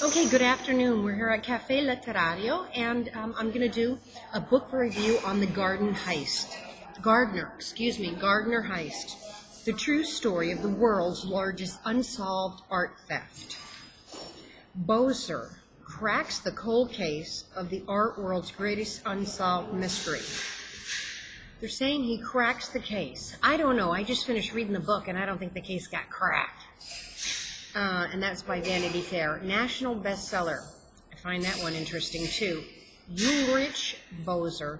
Okay, good afternoon. We're here at Cafe Letterario, and I'm going to do a book review on the Gardner Heist. Gardner Heist, the true story of the world's largest unsolved art theft. Boser cracks the cold case of the art world's greatest unsolved mystery. They're saying he cracks the case. I don't know. I just finished reading the book, and I don't think the case got cracked. And that's by Vanity Fair. National bestseller. I find that one interesting too. Ulrich Boser.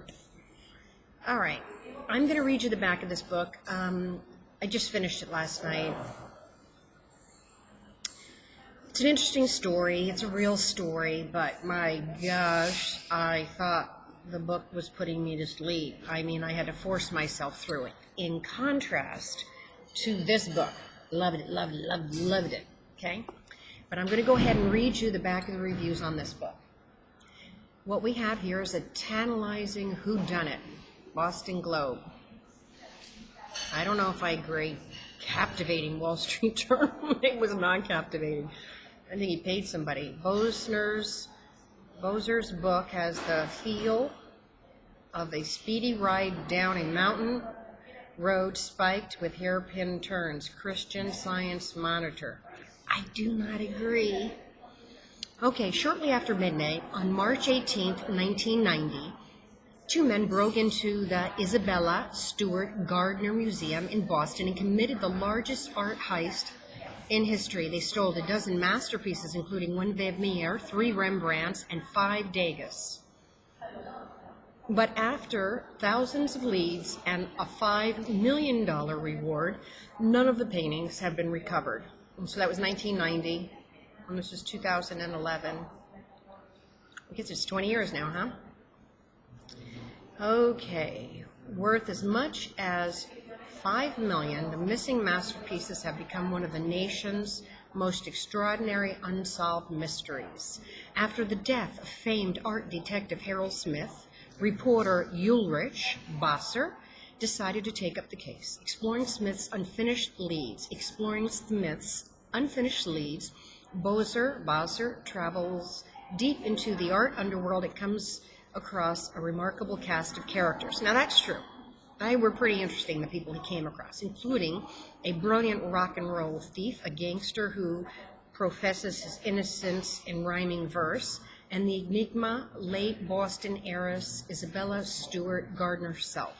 All right. I'm going to read you the back of this book. I just finished it last night. It's an interesting story. It's a real story, but my gosh, I thought the book was putting me to sleep. I mean, I had to force myself through it. In contrast to this book. Loved it. Okay, but I'm going to go ahead and read you the back of the reviews on this book. What we have here is a tantalizing whodunit, Boston Globe. I don't know if I agree. Captivating Wall Street term. It was not captivating. I think he paid somebody. Boser's book has the feel of a speedy ride down a mountain road spiked with hairpin turns. Christian Science Monitor. I do not agree. Okay, shortly after midnight, on March 18th, 1990, two men broke into the Isabella Stewart Gardner Museum in Boston and committed the largest art heist in history. They stole a dozen masterpieces, including one Vermeer, 3 Rembrandts, and 5 Degas. But after thousands of leads and a $5 million reward, none of the paintings have been recovered. And so that was 1990, and this is 2011. I guess it's 20 years now, huh? Okay, worth as much as $5 million, the missing masterpieces have become one of the nation's most extraordinary unsolved mysteries. After the death of famed art detective Harold Smith, reporter Ulrich Boser decided to take up the case. Exploring Smith's unfinished leads, Boser travels deep into the art underworld. It comes across a remarkable cast of characters. Now that's true. They were pretty interesting, the people he came across, including a brilliant rock and roll thief, a gangster who professes his innocence in rhyming verse, and the enigma late Boston heiress Isabella Stewart Gardner herself.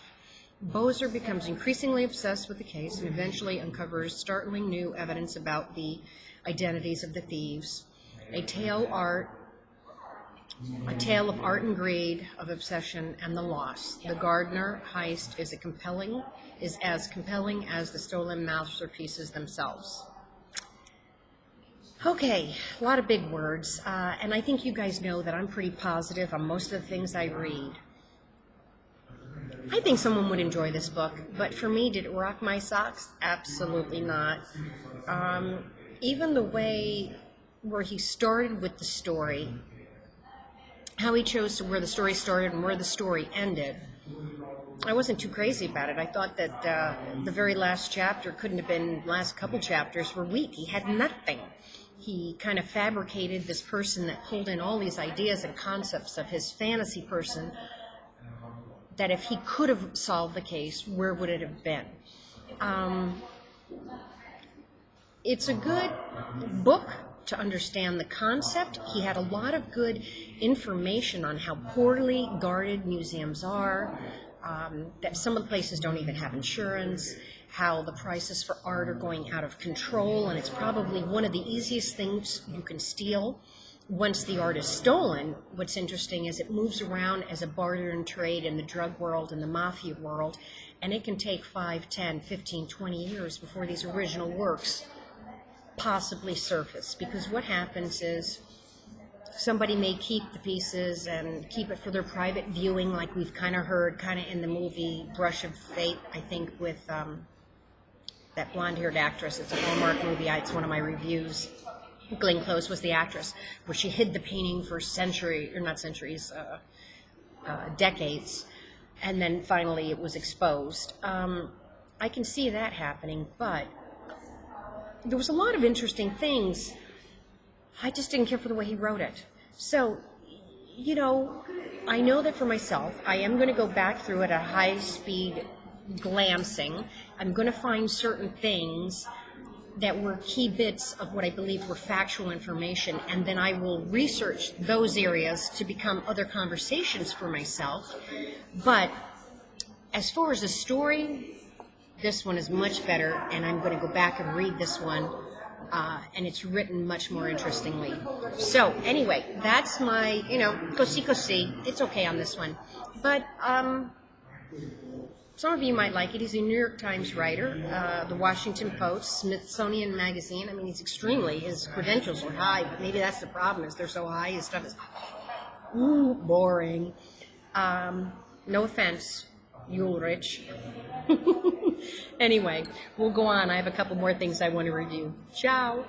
Boser becomes increasingly obsessed with the case and eventually uncovers startling new evidence about the identities of the thieves. A tale of art and greed, of obsession and the loss. The Gardner heist is as compelling as the stolen masterpieces themselves. Okay, a lot of big words, and I think you guys know that I'm pretty positive on most of the things I read. I think someone would enjoy this book, but for me, did it rock my socks? Absolutely not. Even the way where he started with the story, how he chose to where the story started and where the story ended, I wasn't too crazy about it. I thought that the very last chapter couldn't have been, last couple chapters were weak. He had nothing. He kind of fabricated this person that pulled in all these ideas and concepts of his fantasy person, that if he could have solved the case, where would it have been? It's a good book to understand the concept. He had a lot of good information on how poorly guarded museums are, that some of the places don't even have insurance, how the prices for art are going out of control, and it's probably one of the easiest things you can steal. Once the art is stolen, what's interesting is it moves around as a barter and trade in the drug world and the mafia world, and it can take 5, 10, 15, 20 years before these original works possibly surface. Because what happens is somebody may keep the pieces and keep it for their private viewing, like we've kind of heard in the movie Brush of Fate, I think, with that blonde-haired actress. It's a Hallmark movie. It's one of my reviews. Glenn Close was the actress, where she hid the painting for decades, and then finally it was exposed. I can see that happening, but there was a lot of interesting things I just didn't care for the way he wrote it. So, you know, I know that for myself, I am going to go back through it at high speed glancing. I'm going to find certain things that were key bits of what I believe were factual information, and then I will research those areas to become other conversations for myself. But as far as the story, this one is much better, and I'm going to go back and read this one, and it's written much more interestingly. So anyway, that's my, cosi. It's okay on this one. But some of you might like it. He's a New York Times writer, the Washington Post, Smithsonian Magazine. I mean, his credentials are high, but maybe that's the problem, is they're so high, his stuff is boring. No offense, Ulrich. Anyway, we'll go on. I have a couple more things I want to review. Ciao.